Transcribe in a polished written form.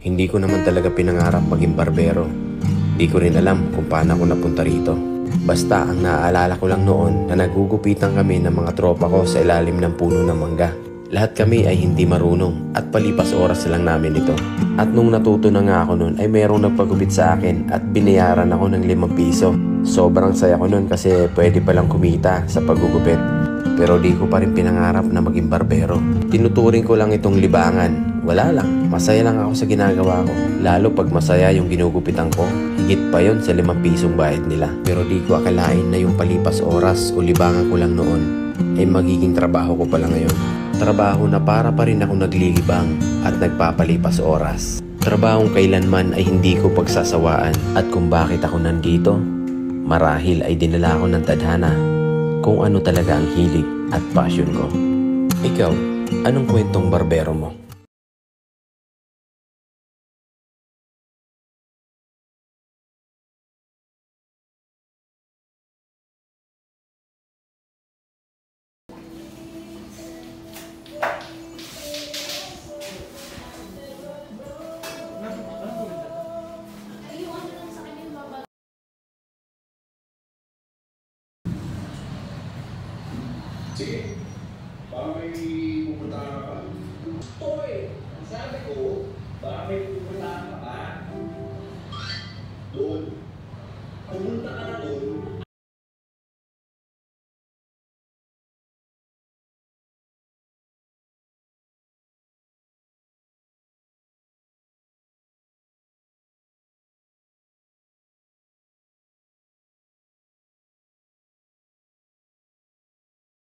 Hindi ko naman talaga pinangarap maging barbero. Di ko rin alam kung paano ako napunta rito. Basta ang naaalala ko lang noon na nagugupitan kami ng mga tropa ko sa ilalim ng puno ng mangga. Lahat kami ay hindi marunong at palipas oras lang namin ito. At nung natuto na nga ako noon ay merong nagpagupit sa akin at binayaran ako ng 5 piso. Sobrang saya ko noon kasi pwede palang kumita sa paggugupit. Pero di ko pa rin pinangarap na maging barbero. Tinuturing ko lang itong libangan. Wala lang, masaya lang ako sa ginagawa ko. Lalo pag masaya yung ginugupitan ko, higit pa yon sa 5 pisong bayad nila. Pero di ko akalain na yung palipas oras o libangan ko lang noon ay magiging trabaho ko pala ngayon. Trabaho na para pa rin ako naglilibang at nagpapalipas oras. Trabahong kailanman ay hindi ko pagsasawaan. At kung bakit ako nandito, marahil ay dinala ako ng tadhana kung ano talaga ang hilig at passion ko. Ikaw, anong kwentong barbero mo?